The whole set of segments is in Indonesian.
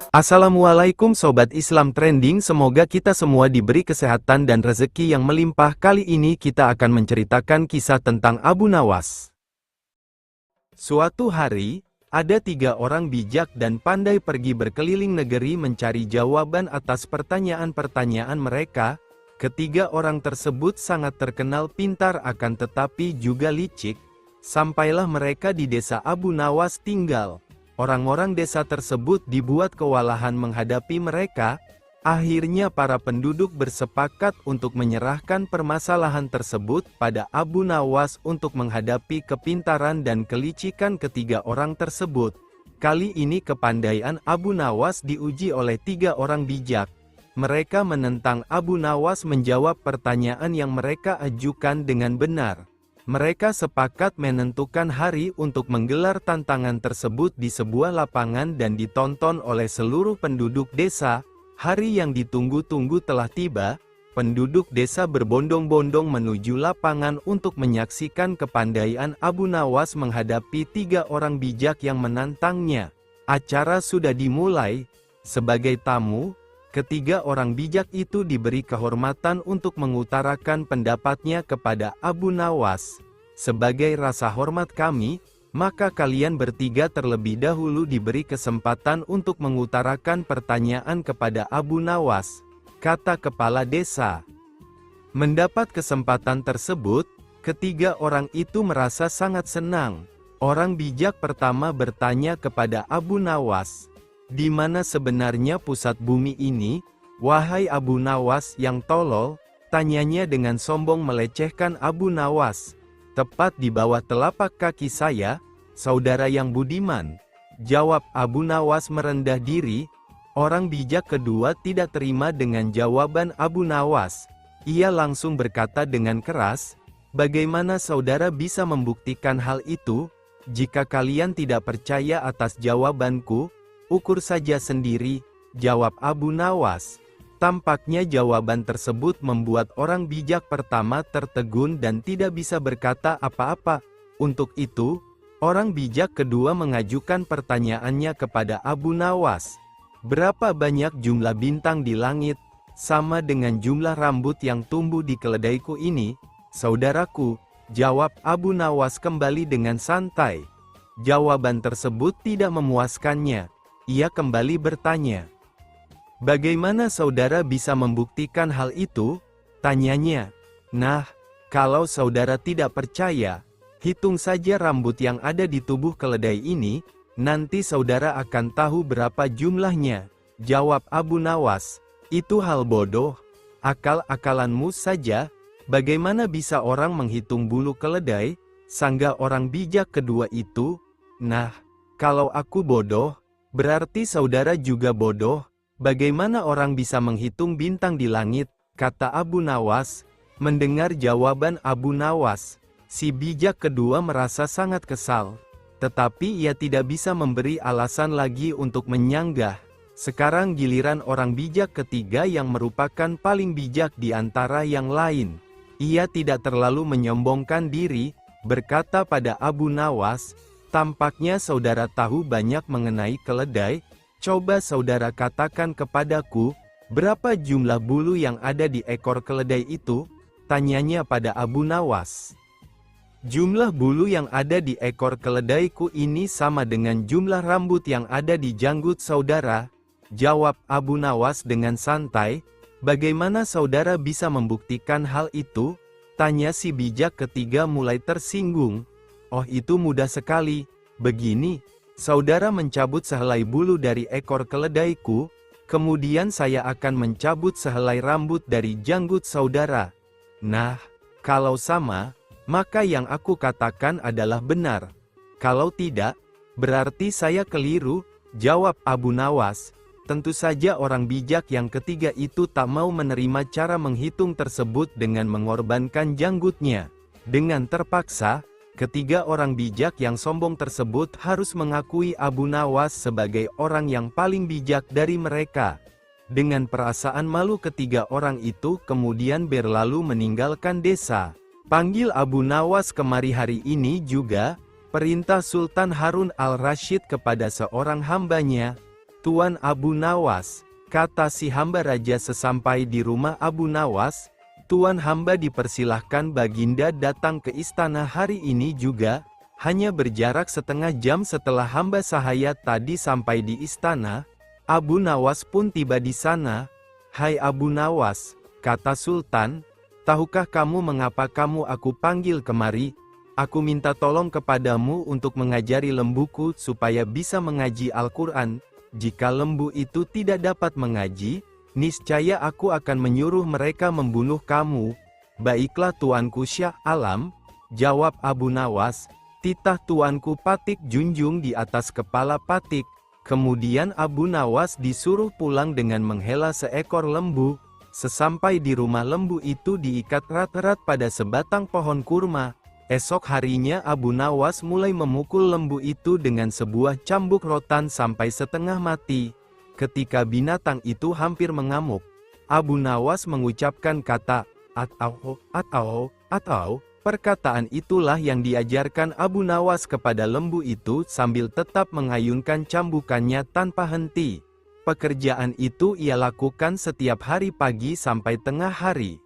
Assalamualaikum Sobat Islam Trending, semoga kita semua diberi kesehatan dan rezeki yang melimpah. Kali ini kita akan menceritakan kisah tentang Abu Nawas. Suatu hari, ada 3 orang bijak dan pandai pergi berkeliling negeri mencari jawaban atas pertanyaan-pertanyaan mereka. Ketiga orang tersebut sangat terkenal pintar akan tetapi juga licik. Sampailah mereka di desa Abu Nawas tinggal. Orang-orang desa tersebut dibuat kewalahan menghadapi mereka. Akhirnya para penduduk bersepakat untuk menyerahkan permasalahan tersebut pada Abu Nawas untuk menghadapi kepintaran dan kelicikan ketiga orang tersebut. Kali ini kepandaian Abu Nawas diuji oleh 3 orang bijak. Mereka menentang Abu Nawas menjawab pertanyaan yang mereka ajukan dengan benar. Mereka sepakat menentukan hari untuk menggelar tantangan tersebut di sebuah lapangan dan ditonton oleh seluruh penduduk desa. Hari yang ditunggu-tunggu telah tiba. Penduduk desa berbondong-bondong menuju lapangan untuk menyaksikan kepandaian Abu Nawas menghadapi 3 orang bijak yang menantangnya. Acara sudah dimulai. Sebagai tamu, ketiga orang bijak itu diberi kehormatan untuk mengutarakan pendapatnya kepada Abu Nawas. Sebagai rasa hormat kami, maka kalian bertiga terlebih dahulu diberi kesempatan untuk mengutarakan pertanyaan kepada Abu Nawas, kata kepala desa. Mendapat kesempatan tersebut, ketiga orang itu merasa sangat senang. Orang bijak pertama bertanya kepada Abu Nawas, "Di mana sebenarnya pusat bumi ini, wahai Abu Nawas yang tolol?" Tanyanya dengan sombong melecehkan Abu Nawas. "Tepat di bawah telapak kaki saya, saudara yang budiman," jawab Abu Nawas merendah diri. Orang bijak kedua tidak terima dengan jawaban Abu Nawas. Ia langsung berkata dengan keras, "Bagaimana saudara bisa membuktikan hal itu? Jika kalian tidak percaya atas jawabanku, ukur saja sendiri," jawab Abu Nawas. Tampaknya jawaban tersebut membuat orang bijak pertama tertegun dan tidak bisa berkata apa-apa. Untuk itu, orang bijak kedua mengajukan pertanyaannya kepada Abu Nawas. "Berapa banyak jumlah bintang di langit, sama dengan jumlah rambut yang tumbuh di keledaiku ini, saudaraku?" jawab Abu Nawas kembali dengan santai. Jawaban tersebut tidak memuaskannya. Ia kembali bertanya, "Bagaimana saudara bisa membuktikan hal itu?" tanyanya. "Nah, kalau saudara tidak percaya, hitung saja rambut yang ada di tubuh keledai ini, nanti saudara akan tahu berapa jumlahnya," jawab Abu Nawas. "Itu hal bodoh, akal-akalanmu saja, bagaimana bisa orang menghitung bulu keledai?" sanggah orang bijak kedua itu. "Nah, kalau aku bodoh, berarti saudara juga bodoh. Bagaimana orang bisa menghitung bintang di langit?" kata Abu Nawas. Mendengar jawaban Abu Nawas, si bijak kedua merasa sangat kesal. Tetapi ia tidak bisa memberi alasan lagi untuk menyanggah. Sekarang giliran orang bijak ketiga yang merupakan paling bijak di antara yang lain. Ia tidak terlalu menyombongkan diri, berkata pada Abu Nawas, "Tampaknya saudara tahu banyak mengenai keledai. Coba saudara katakan kepadaku, berapa jumlah bulu yang ada di ekor keledai itu?" tanyanya pada Abu Nawas. "Jumlah bulu yang ada di ekor keledaiku ini sama dengan jumlah rambut yang ada di janggut saudara," jawab Abu Nawas dengan santai. "Bagaimana saudara bisa membuktikan hal itu?" tanya si bijak ketiga mulai tersinggung. "Oh, itu mudah sekali. Begini, saudara mencabut sehelai bulu dari ekor keledaiku, kemudian saya akan mencabut sehelai rambut dari janggut saudara. Nah, kalau sama, maka yang aku katakan adalah benar. Kalau tidak, berarti saya keliru," jawab Abu Nawas. Tentu saja orang bijak yang ketiga itu tak mau menerima cara menghitung tersebut dengan mengorbankan janggutnya. Dengan terpaksa, ketiga orang bijak yang sombong tersebut harus mengakui Abu Nawas sebagai orang yang paling bijak dari mereka. Dengan perasaan malu ketiga orang itu kemudian berlalu meninggalkan desa. "Panggil Abu Nawas kemari hari ini juga," perintah Sultan Harun al-Rasyid kepada seorang hambanya. Tuan Abu Nawas, kata si hamba raja sesampai di rumah Abu Nawas, Tuan hamba dipersilahkan Baginda datang ke istana hari ini juga, hanya berjarak setengah jam setelah hamba sahaya tadi sampai di istana. Abu Nawas pun tiba di sana. Hai Abu Nawas, kata Sultan, tahukah kamu mengapa aku panggil kemari? Aku minta tolong kepadamu untuk mengajari lembuku supaya bisa mengaji Al-Quran. Jika lembu itu tidak dapat mengaji, niscaya aku akan menyuruh mereka membunuh kamu. Baiklah tuanku Syah Alam, jawab Abu Nawas, titah tuanku Patik junjung di atas kepala Patik. Kemudian Abu Nawas disuruh pulang dengan menghela seekor lembu. Sesampai di rumah lembu itu diikat erat-erat pada sebatang pohon kurma. Esok harinya Abu Nawas mulai memukul lembu itu dengan sebuah cambuk rotan sampai setengah mati. Ketika binatang itu hampir mengamuk, Abu Nawas mengucapkan kata, atau. Perkataan itulah yang diajarkan Abu Nawas kepada lembu itu sambil tetap mengayunkan cambukannya tanpa henti. Pekerjaan itu ia lakukan setiap hari pagi sampai tengah hari.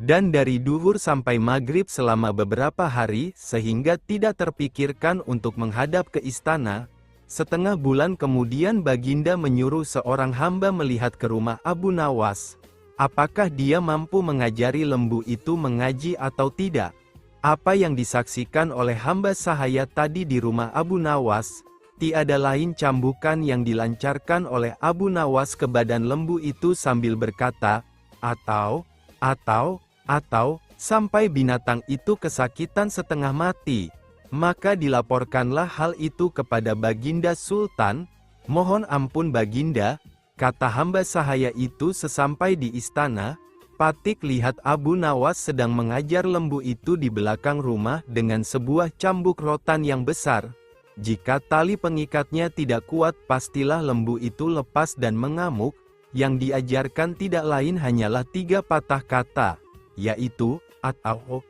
Dan dari duhur sampai maghrib selama beberapa hari, sehingga tidak terpikirkan untuk menghadap ke istana. Setengah bulan kemudian Baginda menyuruh seorang hamba melihat ke rumah Abu Nawas. Apakah dia mampu mengajari lembu itu mengaji atau tidak? Apa yang disaksikan oleh hamba sahaya tadi di rumah Abu Nawas, tiada lain cambukan yang dilancarkan oleh Abu Nawas ke badan lembu itu sambil berkata, atau, sampai binatang itu kesakitan setengah mati. Maka dilaporkanlah hal itu kepada Baginda Sultan. Mohon ampun Baginda, kata hamba sahaya itu sesampai di istana. Patik lihat Abu Nawas sedang mengajar lembu itu di belakang rumah dengan sebuah cambuk rotan yang besar. Jika tali pengikatnya tidak kuat, pastilah lembu itu lepas dan mengamuk. Yang diajarkan tidak lain hanyalah 3 patah kata, yaitu, atau.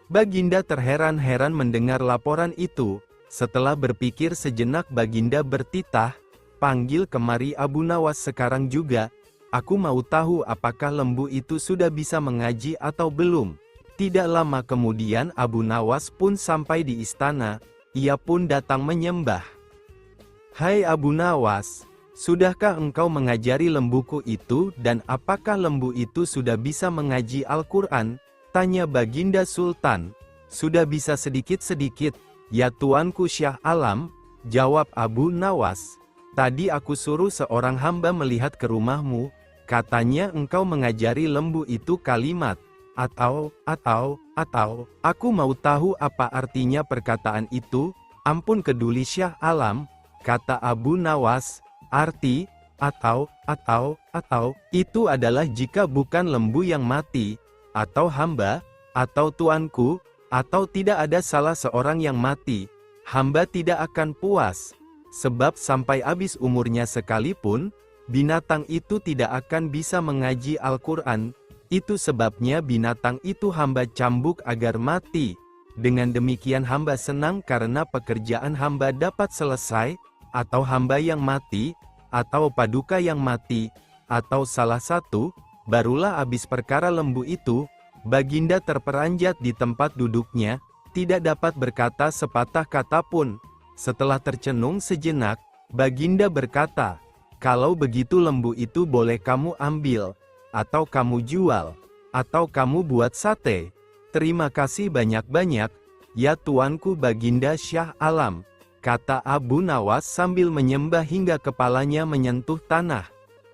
Baginda terheran-heran mendengar laporan itu. Setelah berpikir sejenak Baginda bertitah, panggil kemari Abu Nawas sekarang juga. Aku mau tahu apakah lembu itu sudah bisa mengaji atau belum. Tidak lama kemudian Abu Nawas pun sampai di istana. Ia pun datang menyembah. Hai Abu Nawas, sudahkah engkau mengajari lembuku itu, dan apakah lembu itu sudah bisa mengaji Al-Quran? Tanya Baginda Sultan. Sudah bisa sedikit-sedikit, ya tuanku Syah Alam, jawab Abu Nawas. Tadi aku suruh seorang hamba melihat ke rumahmu, katanya engkau mengajari lembu itu kalimat, atau. Aku mau tahu apa artinya perkataan itu. Ampun keduli Syah Alam, kata Abu Nawas. Arti, atau, itu adalah jika bukan lembu yang mati, atau hamba, atau tuanku, atau tidak ada salah seorang yang mati, hamba tidak akan puas. Sebab sampai habis umurnya sekalipun, binatang itu tidak akan bisa mengaji Al-Quran. Itu sebabnya binatang itu hamba cambuk agar mati. Dengan demikian hamba senang karena pekerjaan hamba dapat selesai, atau hamba yang mati, atau paduka yang mati, atau salah satu. Barulah habis perkara lembu itu, Baginda terperanjat di tempat duduknya, tidak dapat berkata sepatah kata pun. Setelah tercenung sejenak, Baginda berkata, kalau begitu lembu itu boleh kamu ambil, atau kamu jual, atau kamu buat sate. Terima kasih banyak-banyak, ya tuanku Baginda Syah Alam, kata Abu Nawas sambil menyembah hingga kepalanya menyentuh tanah.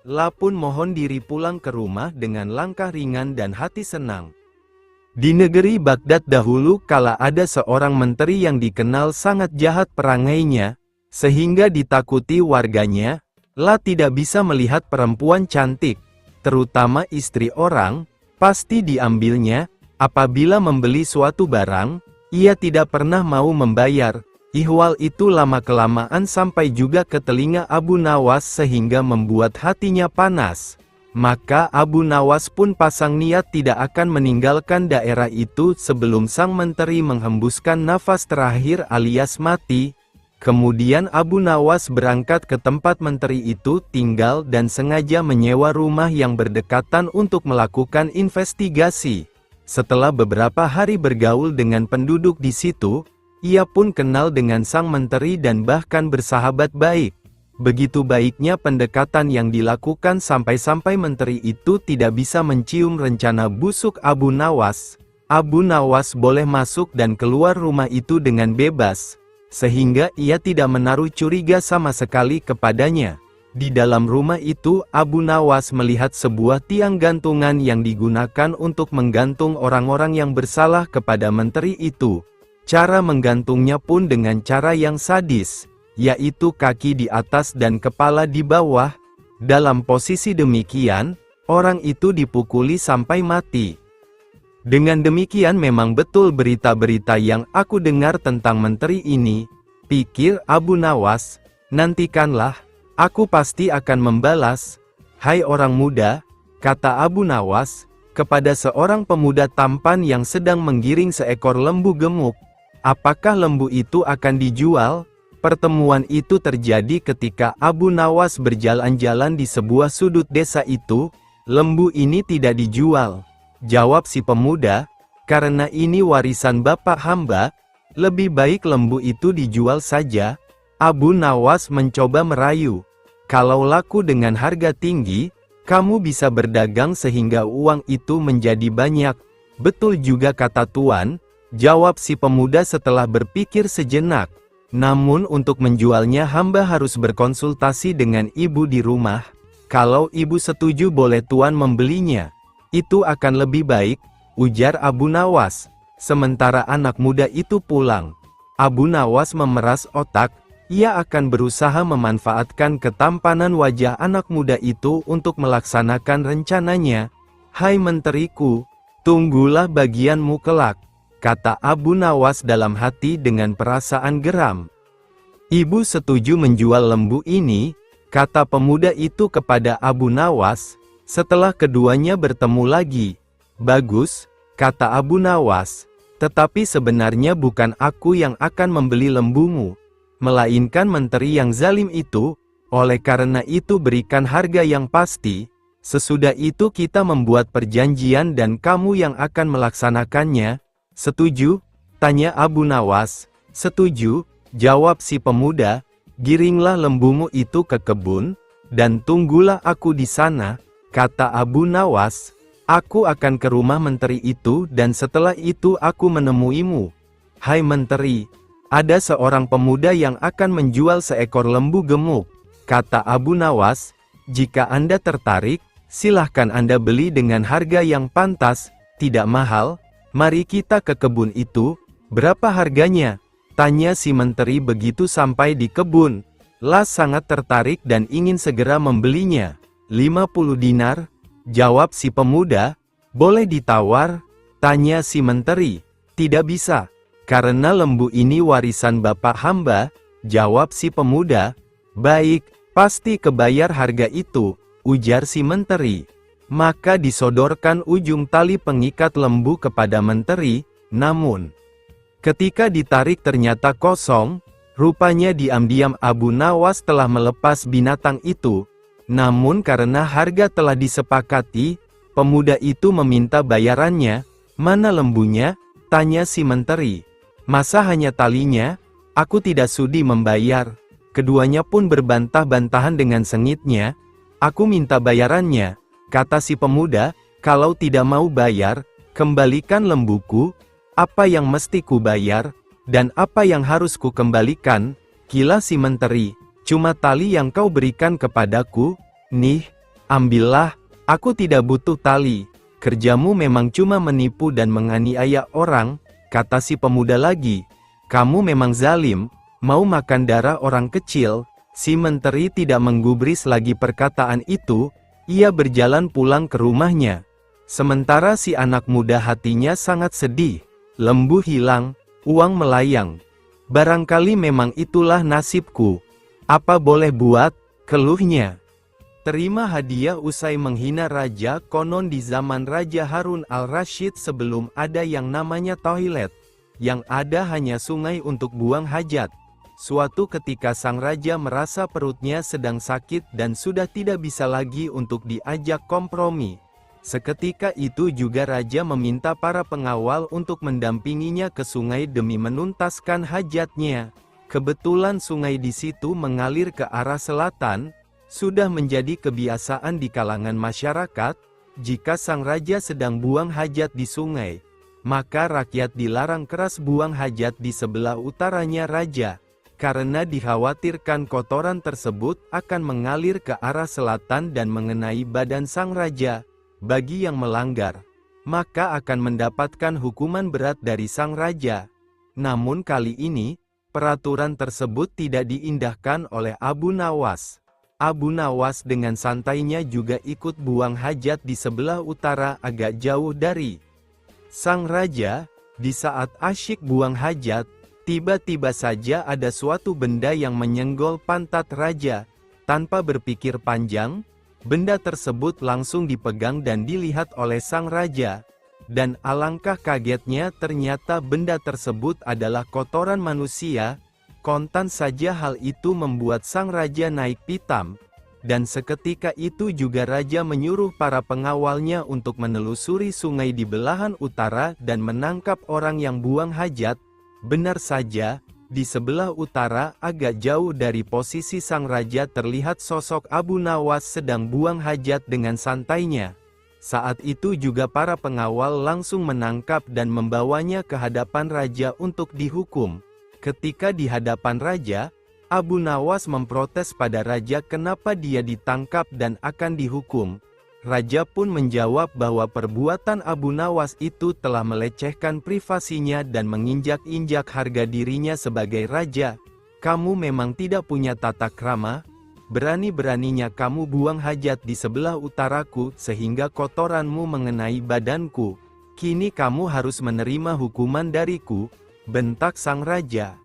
Lapun mohon diri pulang ke rumah dengan langkah ringan dan hati senang. Di negeri Baghdad dahulu kala ada seorang menteri yang dikenal sangat jahat perangainya, sehingga ditakuti warganya. La tidak bisa melihat perempuan cantik, terutama istri orang, pasti diambilnya. Apabila membeli suatu barang, ia tidak pernah mau membayar. Ihwal itu lama-kelamaan sampai juga ke telinga Abu Nawas sehingga membuat hatinya panas. Maka Abu Nawas pun pasang niat tidak akan meninggalkan daerah itu sebelum sang menteri menghembuskan nafas terakhir alias mati. Kemudian Abu Nawas berangkat ke tempat menteri itu tinggal dan sengaja menyewa rumah yang berdekatan untuk melakukan investigasi. Setelah beberapa hari bergaul dengan penduduk di situ, ia pun kenal dengan sang menteri dan bahkan bersahabat baik. Begitu baiknya pendekatan yang dilakukan sampai-sampai menteri itu tidak bisa mencium rencana busuk Abu Nawas. Abu Nawas boleh masuk dan keluar rumah itu dengan bebas, sehingga ia tidak menaruh curiga sama sekali kepadanya. Di dalam rumah itu Abu Nawas melihat sebuah tiang gantungan yang digunakan untuk menggantung orang-orang yang bersalah kepada menteri itu. Cara menggantungnya pun dengan cara yang sadis, yaitu kaki di atas dan kepala di bawah. Dalam posisi demikian, orang itu dipukuli sampai mati. Dengan demikian memang betul berita-berita yang aku dengar tentang menteri ini, pikir Abu Nawas. Nantikanlah, aku pasti akan membalas. Hai orang muda, kata Abu Nawas, kepada seorang pemuda tampan yang sedang menggiring seekor lembu gemuk. Apakah lembu itu akan dijual? Pertemuan itu terjadi ketika Abu Nawas berjalan-jalan di sebuah sudut desa itu. Lembu ini tidak dijual, jawab si pemuda, karena ini warisan bapak hamba, lebih baik lembu itu dijual saja. Abu Nawas mencoba merayu, kalau laku dengan harga tinggi, kamu bisa berdagang sehingga uang itu menjadi banyak. Betul juga kata tuan, jawab si pemuda setelah berpikir sejenak. Namun untuk menjualnya hamba harus berkonsultasi dengan ibu di rumah. Kalau ibu setuju boleh tuan membelinya. Itu akan lebih baik, ujar Abu Nawas. Sementara anak muda itu pulang, Abu Nawas memeras otak. Ia akan berusaha memanfaatkan ketampanan wajah anak muda itu untuk melaksanakan rencananya. Hai menteriku, tunggulah bagianmu kelak, kata Abu Nawas dalam hati dengan perasaan geram. Ibu setuju menjual lembu ini, kata pemuda itu kepada Abu Nawas. Setelah keduanya bertemu lagi. Bagus, kata Abu Nawas. Tetapi sebenarnya bukan aku yang akan membeli lembumu, melainkan menteri yang zalim itu. Oleh karena itu berikan harga yang pasti. Sesudah itu kita membuat perjanjian dan kamu yang akan melaksanakannya. Setuju? Tanya Abu Nawas. Setuju, jawab si pemuda. Giringlah lembumu itu ke kebun, dan tunggulah aku di sana. Kata Abu Nawas, aku akan ke rumah menteri itu dan setelah itu aku menemuimu. Hai menteri, ada seorang pemuda yang akan menjual seekor lembu gemuk. Kata Abu Nawas, jika Anda tertarik, silahkan Anda beli dengan harga yang pantas, tidak mahal. Mari kita ke kebun itu. Berapa harganya? Tanya si menteri begitu sampai di kebun. Las sangat tertarik dan ingin segera membelinya. 50 dinar, jawab si pemuda. Boleh ditawar? Tanya si menteri. Tidak bisa, karena lembu ini warisan bapak hamba, jawab si pemuda. Baik, pasti kebayar harga itu, ujar si menteri. Maka disodorkan ujung tali pengikat lembu kepada menteri, namun ketika ditarik ternyata kosong. Rupanya diam-diam Abu Nawas telah melepas binatang itu. Namun karena harga telah disepakati, pemuda itu meminta bayarannya. Mana lembunya? Tanya si menteri. Masa hanya talinya? Aku tidak sudi membayar. Keduanya pun berbantah-bantahan dengan sengitnya. Aku minta bayarannya, kata si pemuda. Kalau tidak mau bayar, kembalikan lembuku. Apa yang mesti ku bayar, dan apa yang harus ku kembalikan? Gila si menteri. Cuma tali yang kau berikan kepadaku. Nih, ambillah, aku tidak butuh tali. Kerjamu memang cuma menipu dan menganiaya orang, kata si pemuda lagi. Kamu memang zalim, mau makan darah orang kecil. Si menteri tidak menggubris lagi perkataan itu. Ia berjalan pulang ke rumahnya. Sementara si anak muda hatinya sangat sedih. Lembu hilang, uang melayang. Barangkali memang itulah nasibku. Apa boleh buat, keluhnya. Terima hadiah usai menghina raja. Konon di zaman Raja Harun al-Rasyid sebelum ada yang namanya toilet, yang ada hanya sungai untuk buang hajat. Suatu ketika sang raja merasa perutnya sedang sakit dan sudah tidak bisa lagi untuk diajak kompromi. Seketika itu juga raja meminta para pengawal untuk mendampinginya ke sungai demi menuntaskan hajatnya. Kebetulan sungai di situ mengalir ke arah selatan. Sudah menjadi kebiasaan di kalangan masyarakat, jika sang raja sedang buang hajat di sungai, maka rakyat dilarang keras buang hajat di sebelah utaranya raja, karena dikhawatirkan kotoran tersebut akan mengalir ke arah selatan dan mengenai badan sang raja. Bagi yang melanggar, maka akan mendapatkan hukuman berat dari sang raja. Namun kali ini, peraturan tersebut tidak diindahkan oleh Abu Nawas. Abu Nawas dengan santainya juga ikut buang hajat di sebelah utara agak jauh dari sang raja. Di saat asyik buang hajat, tiba-tiba saja ada suatu benda yang menyenggol pantat raja. Tanpa berpikir panjang, benda tersebut langsung dipegang dan dilihat oleh sang raja. Dan alangkah kagetnya ternyata benda tersebut adalah kotoran manusia. Kontan saja hal itu membuat sang raja naik pitam. Dan seketika itu juga raja menyuruh para pengawalnya untuk menelusuri sungai di belahan utara dan menangkap orang yang buang hajat. Benar saja, di sebelah utara agak jauh dari posisi sang raja terlihat sosok Abu Nawas sedang buang hajat dengan santainya. Saat itu juga para pengawal langsung menangkap dan membawanya ke hadapan raja untuk dihukum. Ketika di hadapan raja, Abu Nawas memprotes pada raja kenapa dia ditangkap dan akan dihukum. Raja pun menjawab bahwa perbuatan Abu Nawas itu telah melecehkan privasinya dan menginjak-injak harga dirinya sebagai raja. Kamu memang tidak punya tata krama, berani-beraninya kamu buang hajat di sebelah utaraku sehingga kotoranmu mengenai badanku. Kini kamu harus menerima hukuman dariku, bentak sang raja.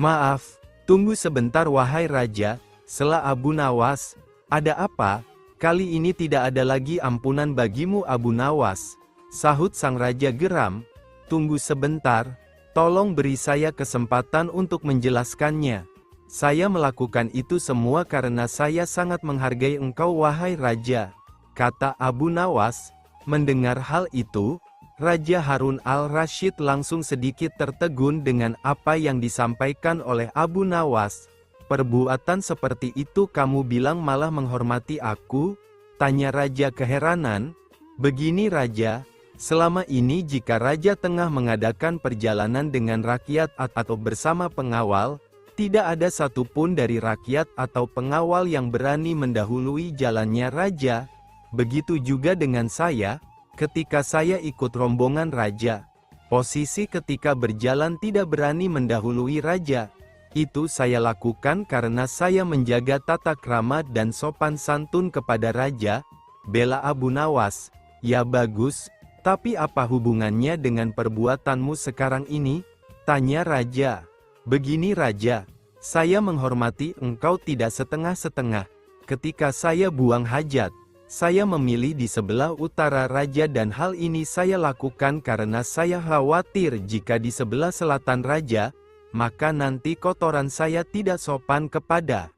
Maaf, tunggu sebentar wahai raja, sela Abu Nawas. Ada apa? Kali ini tidak ada lagi ampunan bagimu Abu Nawas, sahut sang raja geram. Tunggu sebentar, tolong beri saya kesempatan untuk menjelaskannya. Saya melakukan itu semua karena saya sangat menghargai engkau wahai raja, kata Abu Nawas. Mendengar hal itu, Raja Harun al-Rasyid langsung sedikit tertegun dengan apa yang disampaikan oleh Abu Nawas. Perbuatan seperti itu kamu bilang malah menghormati aku? Tanya raja keheranan. Begini raja, selama ini jika raja tengah mengadakan perjalanan dengan rakyat atau bersama pengawal, tidak ada satupun dari rakyat atau pengawal yang berani mendahului jalannya raja. Begitu juga dengan saya, ketika saya ikut rombongan raja. Posisi ketika berjalan tidak berani mendahului raja. Itu saya lakukan karena saya menjaga tata krama dan sopan santun kepada raja, bela Abu Nawas. Ya bagus, tapi apa hubungannya dengan perbuatanmu sekarang ini? Tanya raja. Begini raja, saya menghormati engkau tidak setengah-setengah. Ketika saya buang hajat, saya memilih di sebelah utara raja dan hal ini saya lakukan karena saya khawatir jika di sebelah selatan raja, maka nanti kotoran saya tidak sopan kepada.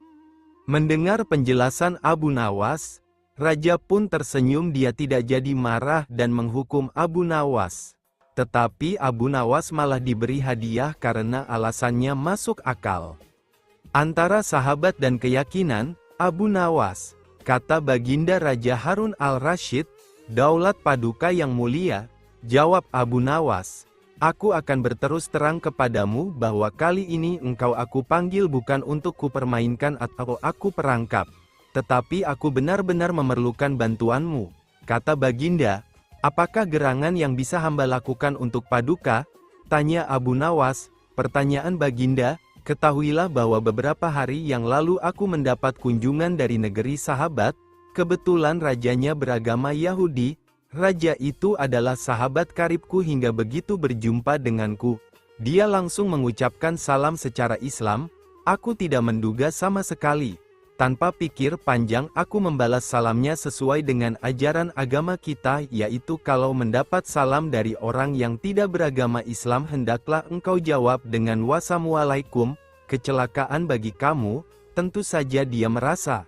Mendengar penjelasan Abu Nawas, raja pun tersenyum. Dia tidak jadi marah dan menghukum Abu Nawas. Tetapi Abu Nawas malah diberi hadiah karena alasannya masuk akal. Antara sahabat dan keyakinan, Abu Nawas, kata Baginda Raja Harun al-Rasyid, daulat paduka yang mulia, jawab Abu Nawas. Aku akan berterus terang kepadamu bahwa kali ini engkau aku panggil bukan untuk kupermainkan atau aku perangkap. Tetapi aku benar-benar memerlukan bantuanmu. Kata Baginda, apakah gerangan yang bisa hamba lakukan untuk paduka? Tanya Abu Nawas. Pertanyaan Baginda, ketahuilah bahwa beberapa hari yang lalu aku mendapat kunjungan dari negeri sahabat. Kebetulan rajanya beragama Yahudi. Raja itu adalah sahabat karibku hingga begitu berjumpa denganku, dia langsung mengucapkan salam secara Islam. Aku tidak menduga sama sekali. Tanpa pikir panjang aku membalas salamnya sesuai dengan ajaran agama kita, yaitu kalau mendapat salam dari orang yang tidak beragama Islam hendaklah engkau jawab dengan wassalamualaikum. kecelakaan bagi kamu." Tentu saja dia merasa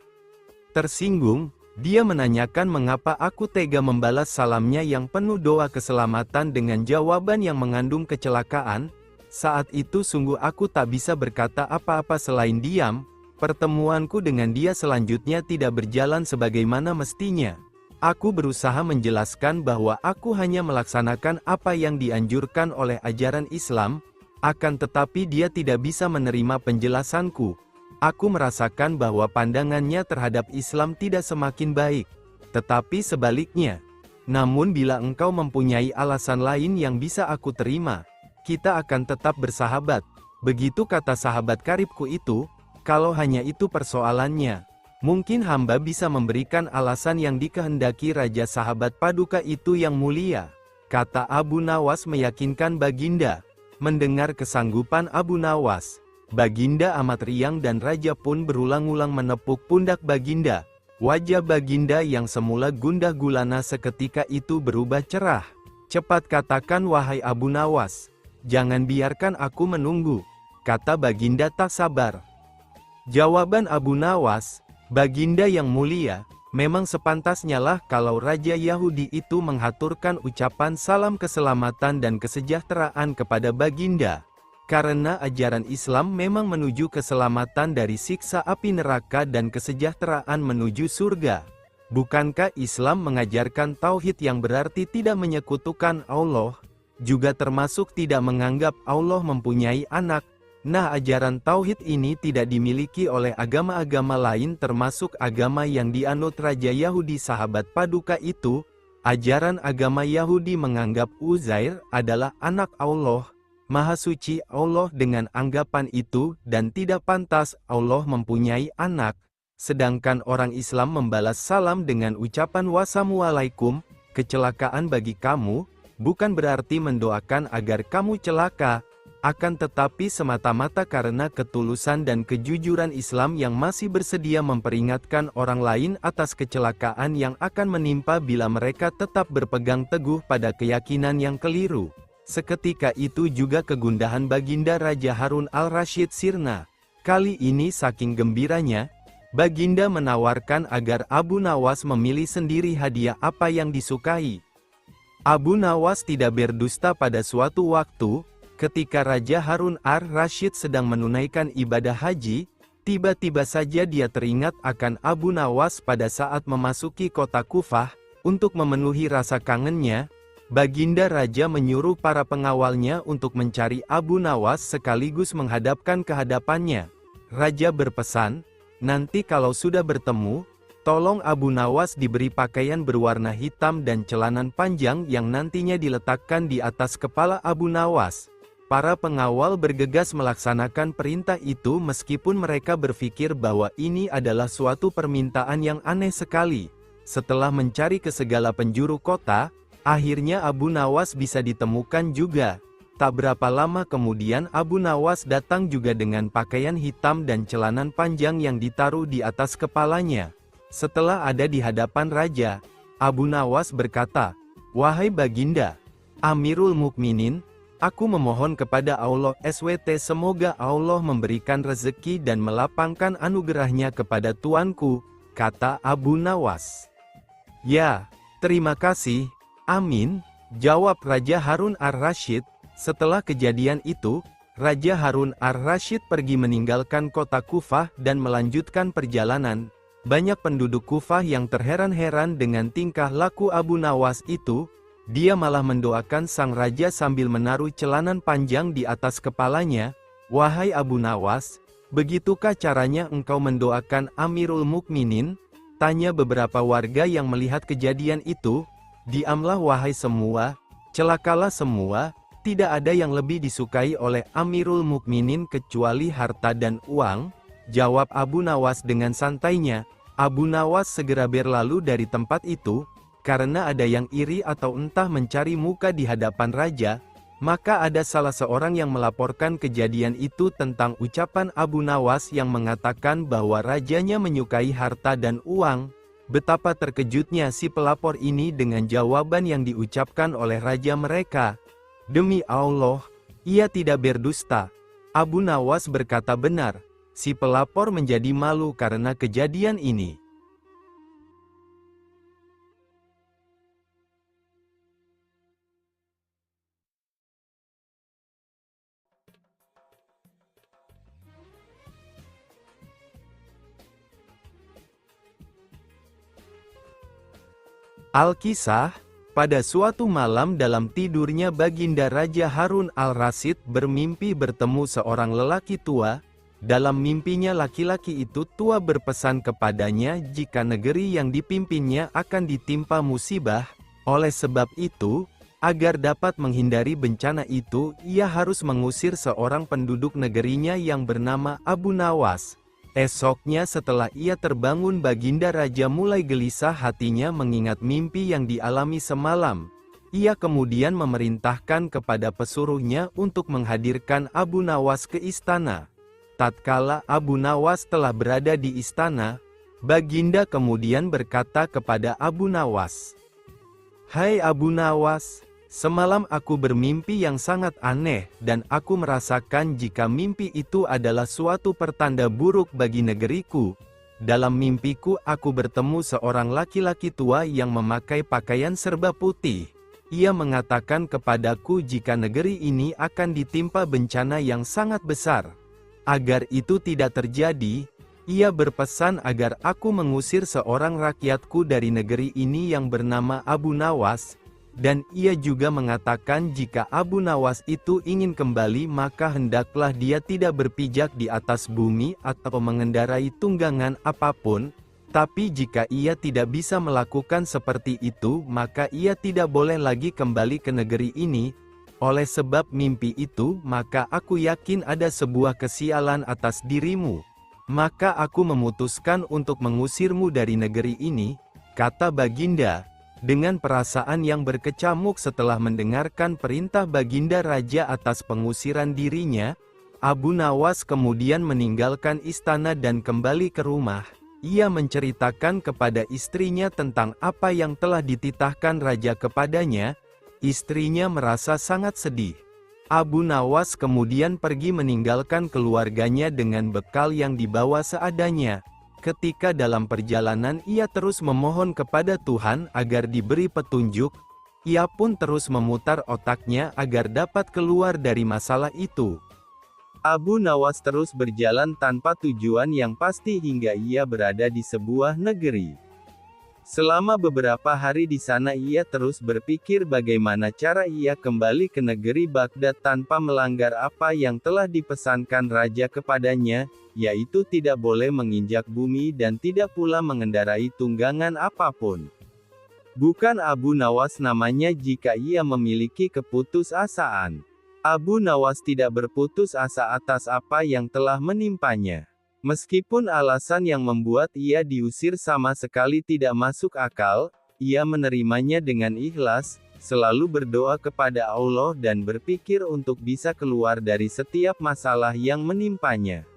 tersinggung. Dia menanyakan mengapa aku tega membalas salamnya yang penuh doa keselamatan dengan jawaban yang mengandung kecelakaan. Saat itu sungguh aku tak bisa berkata apa-apa selain diam. Pertemuanku dengan dia selanjutnya tidak berjalan sebagaimana mestinya. Aku berusaha menjelaskan bahwa aku hanya melaksanakan apa yang dianjurkan oleh ajaran Islam, akan tetapi dia tidak bisa menerima penjelasanku. Aku merasakan bahwa pandangannya terhadap Islam tidak semakin baik, tetapi sebaliknya. Namun bila engkau mempunyai alasan lain yang bisa aku terima, kita akan tetap bersahabat. Begitu kata sahabat karibku itu. Kalau hanya itu persoalannya, mungkin hamba bisa memberikan alasan yang dikehendaki Raja Sahabat Paduka itu yang mulia, kata Abu Nawas meyakinkan Baginda. Mendengar kesanggupan Abu Nawas, Baginda amat riang dan Raja pun berulang-ulang menepuk pundak Baginda. Wajah Baginda yang semula gundah gulana seketika itu berubah cerah. "Cepat katakan wahai Abu Nawas, jangan biarkan aku menunggu," kata Baginda tak sabar. Jawaban Abu Nawas, "Baginda yang mulia, memang sepantasnya lah kalau Raja Yahudi itu menghaturkan ucapan salam keselamatan dan kesejahteraan kepada Baginda. Karena ajaran Islam memang menuju keselamatan dari siksa api neraka dan kesejahteraan menuju surga. Bukankah Islam mengajarkan tauhid yang berarti tidak menyekutukan Allah, juga termasuk tidak menganggap Allah mempunyai anak? Nah, ajaran tauhid ini tidak dimiliki oleh agama-agama lain termasuk agama yang dianut Raja Yahudi Sahabat Paduka itu. Ajaran agama Yahudi menganggap Uzair adalah anak Allah, Maha Suci Allah dengan anggapan itu dan tidak pantas Allah mempunyai anak. Sedangkan orang Islam membalas salam dengan ucapan wassalamualaikum, kecelakaan bagi kamu, bukan berarti mendoakan agar kamu celaka, akan tetapi semata-mata karena ketulusan dan kejujuran Islam yang masih bersedia memperingatkan orang lain atas kecelakaan yang akan menimpa bila mereka tetap berpegang teguh pada keyakinan yang keliru. Seketika itu juga kegundahan Baginda Raja Harun al-Rasyid sirna. Kali ini saking gembiranya, Baginda menawarkan agar Abu Nawas memilih sendiri hadiah apa yang disukai. Abu Nawas tidak berdusta. Pada suatu waktu, ketika Raja Harun ar-Rasyid sedang menunaikan ibadah haji, tiba-tiba saja dia teringat akan Abu Nawas pada saat memasuki kota Kufah. Untuk memenuhi rasa kangennya, Baginda Raja menyuruh para pengawalnya untuk mencari Abu Nawas sekaligus menghadapkan ke hadapannya. Raja berpesan, "Nanti kalau sudah bertemu, tolong Abu Nawas diberi pakaian berwarna hitam dan celanan panjang yang nantinya diletakkan di atas kepala Abu Nawas." Para pengawal bergegas melaksanakan perintah itu meskipun mereka berpikir bahwa ini adalah suatu permintaan yang aneh sekali. Setelah mencari ke segala penjuru kota, akhirnya Abu Nawas bisa ditemukan juga. Tak berapa lama kemudian Abu Nawas datang juga dengan pakaian hitam dan celanan panjang yang ditaruh di atas kepalanya. Setelah ada di hadapan raja, Abu Nawas berkata, "Wahai Baginda, Amirul Mukminin, aku memohon kepada Allah SWT semoga Allah memberikan rezeki dan melapangkan anugerahnya kepada tuanku," kata Abu Nawas. "Ya, terima kasih, amin," jawab Raja Harun ar-Rasyid. Setelah kejadian itu, Raja Harun ar-Rasyid pergi meninggalkan kota Kufah dan melanjutkan perjalanan. Banyak penduduk Kufah yang terheran-heran dengan tingkah laku Abu Nawas itu. Dia malah mendoakan sang raja sambil menaruh celanan panjang di atas kepalanya. "Wahai Abu Nawas, begitukah caranya engkau mendoakan Amirul Mukminin?" tanya beberapa warga yang melihat kejadian itu. "Diamlah wahai semua, celakalah semua, tidak ada yang lebih disukai oleh Amirul Mukminin kecuali harta dan uang," jawab Abu Nawas dengan santainya. Abu Nawas segera berlalu dari tempat itu. Karena ada yang iri atau entah mencari muka di hadapan raja, maka ada salah seorang yang melaporkan kejadian itu tentang ucapan Abu Nawas yang mengatakan bahwa rajanya menyukai harta dan uang. Betapa terkejutnya si pelapor ini dengan jawaban yang diucapkan oleh raja mereka. "Demi Allah, ia tidak berdusta. Abu Nawas berkata benar, si pelapor menjadi malu karena kejadian ini. Al-Kisah, pada suatu malam dalam tidurnya Baginda Raja Harun al-Rasyid bermimpi bertemu seorang lelaki tua. Dalam mimpinya laki-laki itu tua berpesan kepadanya jika negeri yang dipimpinnya akan ditimpa musibah. Oleh sebab itu, agar dapat menghindari bencana itu, ia harus mengusir seorang penduduk negerinya yang bernama Abu Nawas. Esoknya setelah ia terbangun Baginda Raja mulai gelisah hatinya mengingat mimpi yang dialami semalam. Ia kemudian memerintahkan kepada pesuruhnya untuk menghadirkan Abu Nawas ke istana. Tatkala Abu Nawas telah berada di istana, Baginda kemudian berkata kepada Abu Nawas, "Hai Abu Nawas, semalam aku bermimpi yang sangat aneh, dan aku merasakan jika mimpi itu adalah suatu pertanda buruk bagi negeriku. Dalam mimpiku aku bertemu seorang laki-laki tua yang memakai pakaian serba putih. Ia mengatakan kepadaku jika negeri ini akan ditimpa bencana yang sangat besar. Agar itu tidak terjadi, ia berpesan agar aku mengusir seorang rakyatku dari negeri ini yang bernama Abu Nawas. Dan ia juga mengatakan jika Abu Nawas itu ingin kembali maka hendaklah dia tidak berpijak di atas bumi atau mengendarai tunggangan apapun, tapi jika ia tidak bisa melakukan seperti itu maka ia tidak boleh lagi kembali ke negeri ini. Oleh sebab mimpi itu maka aku yakin ada sebuah kesialan atas dirimu. Maka aku memutuskan untuk mengusirmu dari negeri ini," kata Baginda. Dengan perasaan yang berkecamuk setelah mendengarkan perintah Baginda Raja atas pengusiran dirinya, Abu Nawas kemudian meninggalkan istana dan kembali ke rumah. Ia menceritakan kepada istrinya tentang apa yang telah dititahkan Raja kepadanya. Istrinya merasa sangat sedih. Abu Nawas kemudian pergi meninggalkan keluarganya dengan bekal yang dibawa seadanya. Ketika dalam perjalanan ia terus memohon kepada Tuhan agar diberi petunjuk, ia pun terus memutar otaknya agar dapat keluar dari masalah itu. Abu Nawas terus berjalan tanpa tujuan yang pasti hingga ia berada di sebuah negeri. Selama beberapa hari di sana ia terus berpikir bagaimana cara ia kembali ke negeri Baghdad tanpa melanggar apa yang telah dipesankan raja kepadanya, yaitu tidak boleh menginjak bumi dan tidak pula mengendarai tunggangan apapun. Bukan Abu Nawas namanya jika ia memiliki keputusasaan. Abu Nawas tidak berputus asa atas apa yang telah menimpanya. Meskipun alasan yang membuat ia diusir sama sekali tidak masuk akal, ia menerimanya dengan ikhlas, selalu berdoa kepada Allah dan berpikir untuk bisa keluar dari setiap masalah yang menimpanya.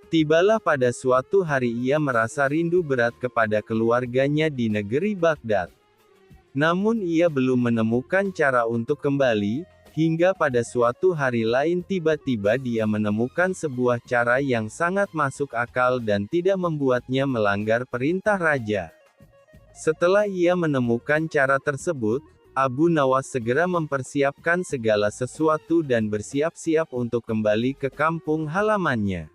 Tibalah pada suatu hari ia merasa rindu berat kepada keluarganya di negeri Baghdad. Namun ia belum menemukan cara untuk kembali. Hingga pada suatu hari lain tiba-tiba dia menemukan sebuah cara yang sangat masuk akal dan tidak membuatnya melanggar perintah raja. Setelah ia menemukan cara tersebut, Abu Nawas segera mempersiapkan segala sesuatu dan bersiap-siap untuk kembali ke kampung halamannya.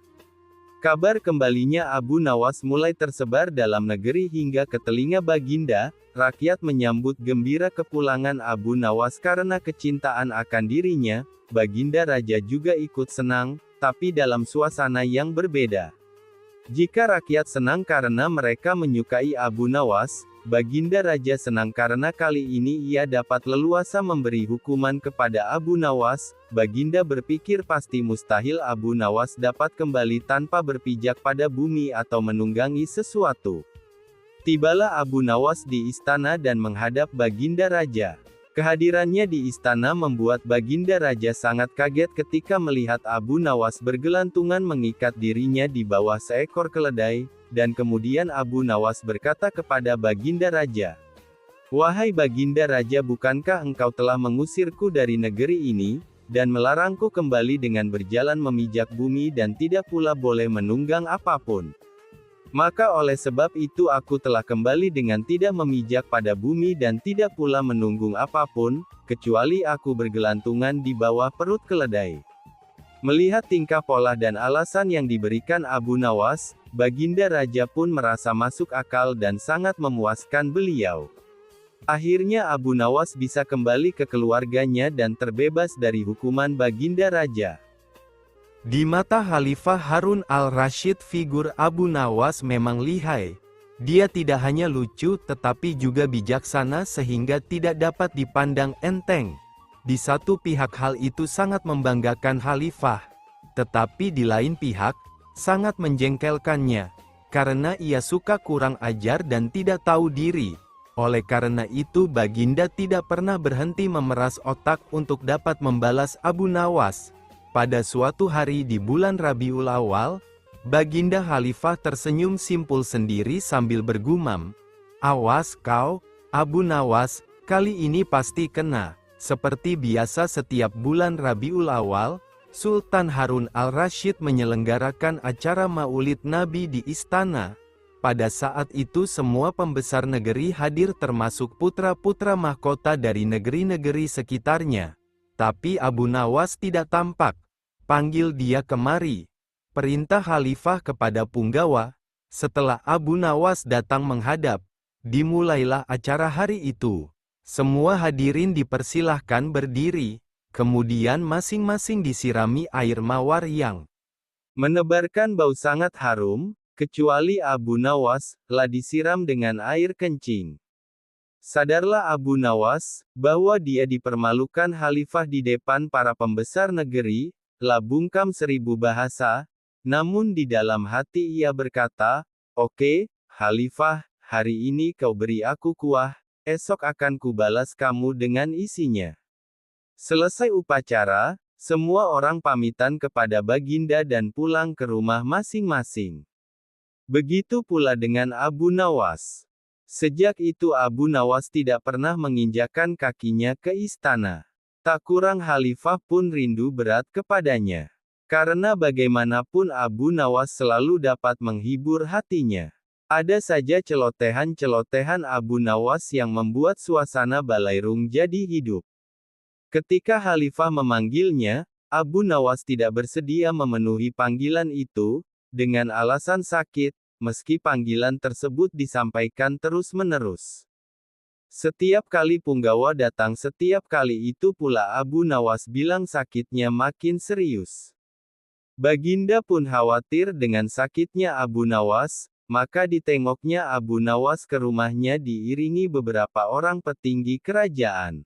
Kabar kembalinya Abu Nawas mulai tersebar dalam negeri hingga ke telinga Baginda. Rakyat menyambut gembira kepulangan Abu Nawas karena kecintaan akan dirinya. Baginda Raja juga ikut senang, tapi dalam suasana yang berbeda. Jika rakyat senang karena mereka menyukai Abu Nawas, Baginda Raja senang karena kali ini ia dapat leluasa memberi hukuman kepada Abu Nawas. Baginda berpikir pasti mustahil Abu Nawas dapat kembali tanpa berpijak pada bumi atau menunggangi sesuatu. Tibalah Abu Nawas di istana dan menghadap Baginda Raja. Kehadirannya di istana membuat Baginda Raja sangat kaget ketika melihat Abu Nawas bergelantungan mengikat dirinya di bawah seekor keledai, dan kemudian Abu Nawas berkata kepada Baginda Raja, "Wahai Baginda Raja, bukankah engkau telah mengusirku dari negeri ini? dan melarangku kembali dengan berjalan memijak bumi dan tidak pula boleh menunggang apapun. Maka oleh sebab itu aku telah kembali dengan tidak memijak pada bumi dan tidak pula menunggung apapun, kecuali aku bergelantungan di bawah perut keledai. Melihat tingkah pola dan alasan yang diberikan Abu Nawas, Baginda Raja pun merasa masuk akal dan sangat memuaskan beliau. Akhirnya Abu Nawas bisa kembali ke keluarganya dan terbebas dari hukuman Baginda Raja. Di mata Khalifah Harun al-Rashid, figur Abu Nawas memang lihai. Dia tidak hanya lucu tetapi juga bijaksana sehingga tidak dapat dipandang enteng. Di satu pihak hal itu sangat membanggakan Khalifah, tetapi di lain pihak, sangat menjengkelkannya, karena ia suka kurang ajar dan tidak tahu diri. Oleh karena itu Baginda tidak pernah berhenti memeras otak untuk dapat membalas Abu Nawas. Pada suatu hari di bulan Rabiul Awal, Baginda Khalifah tersenyum simpul sendiri sambil bergumam, "Awas kau, Abu Nawas, kali ini pasti kena." Seperti biasa setiap bulan Rabiul Awal, Sultan Harun al-Rashid menyelenggarakan acara Maulid Nabi di istana. Pada saat itu semua pembesar negeri hadir termasuk putra-putra mahkota dari negeri-negeri sekitarnya. Tapi Abu Nawas tidak tampak. "Panggil dia kemari," perintah Khalifah kepada punggawa. Setelah Abu Nawas datang menghadap, dimulailah acara hari itu. Semua hadirin dipersilahkan berdiri, kemudian masing-masing disirami air mawar yang menebarkan bau sangat harum, kecuali Abu Nawas, telah disiram dengan air kencing. Sadarlah Abu Nawas, bahwa dia dipermalukan Khalifah di depan para pembesar negeri, telah bungkam 1000 bahasa, namun di dalam hati ia berkata, "Oke, Khalifah, hari ini kau beri aku kuah, esok akan kubalas kamu dengan isinya." Selesai upacara, semua orang pamitan kepada Baginda dan pulang ke rumah masing-masing. Begitu pula dengan Abu Nawas. Sejak itu Abu Nawas tidak pernah menginjakkan kakinya ke istana. Tak kurang Khalifah pun rindu berat kepadanya. Karena bagaimanapun Abu Nawas selalu dapat menghibur hatinya. Ada saja celotehan-celotehan Abu Nawas yang membuat suasana Balairung jadi hidup. Ketika Khalifah memanggilnya, Abu Nawas tidak bersedia memenuhi panggilan itu, dengan alasan sakit, meski panggilan tersebut disampaikan terus-menerus. Setiap kali punggawa datang setiap kali itu pula Abu Nawas bilang sakitnya makin serius. Baginda pun khawatir dengan sakitnya Abu Nawas, maka ditengoknya Abu Nawas ke rumahnya diiringi beberapa orang petinggi kerajaan.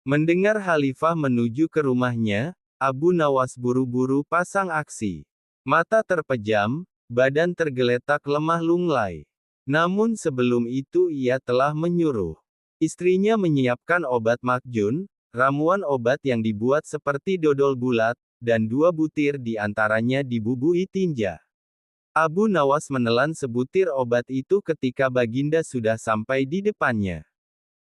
Mendengar Khalifah menuju ke rumahnya, Abu Nawas buru-buru pasang aksi. Mata terpejam, badan tergeletak lemah lunglai. Namun sebelum itu ia telah menyuruh istrinya menyiapkan obat makjun, ramuan obat yang dibuat seperti dodol bulat, dan 2 butir di antaranya dibubuhi tinja. Abu Nawas menelan sebutir obat itu ketika Baginda sudah sampai di depannya.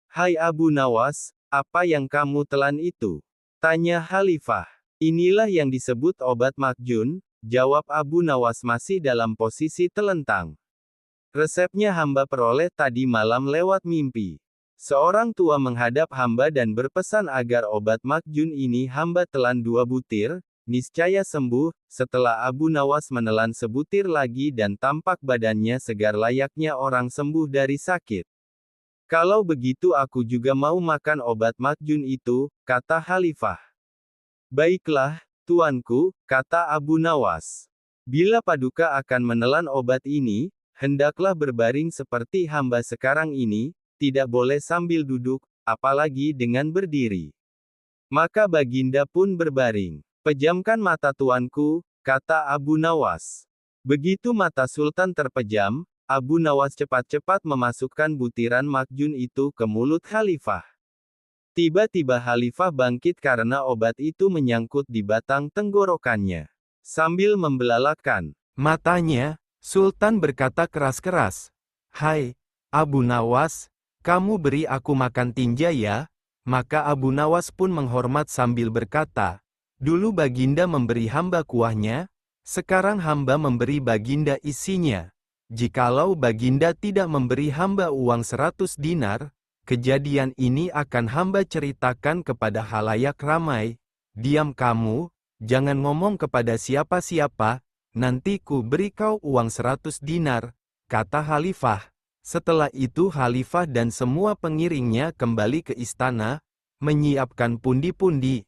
"Hai Abu Nawas, apa yang kamu telan itu?" tanya Khalifah. "Inilah yang disebut obat makjun," jawab Abu Nawas masih dalam posisi telentang. "Resepnya hamba peroleh tadi malam lewat mimpi. Seorang tua menghadap hamba dan berpesan agar obat makjun ini hamba telan 2 butir, niscaya sembuh." Setelah Abu Nawas menelan sebutir lagi dan tampak badannya segar layaknya orang sembuh dari sakit. "Kalau begitu aku juga mau makan obat makjun itu," kata Khalifah. "Baiklah, tuanku," kata Abu Nawas. "Bila Paduka akan menelan obat ini, hendaklah berbaring seperti hamba sekarang ini, tidak boleh sambil duduk, apalagi dengan berdiri." Maka Baginda pun berbaring. "Pejamkan mata tuanku," kata Abu Nawas. Begitu mata Sultan terpejam, Abu Nawas cepat-cepat memasukkan butiran makjun itu ke mulut Khalifah. Tiba-tiba Khalifah bangkit karena obat itu menyangkut di batang tenggorokannya. Sambil membelalakkan matanya, Sultan berkata keras-keras, "Hai, Abu Nawas, kamu beri aku makan tinja ya." Maka Abu Nawas pun menghormat sambil berkata, "Dulu Baginda memberi hamba kuahnya, sekarang hamba memberi Baginda isinya. Jikalau Baginda tidak memberi hamba uang 100 dinar, kejadian ini akan hamba ceritakan kepada halayak ramai. Diam kamu, jangan ngomong kepada siapa-siapa, nanti ku beri kau uang 100 dinar, kata Khalifah. Setelah itu Khalifah dan semua pengiringnya kembali ke istana, menyiapkan pundi-pundi.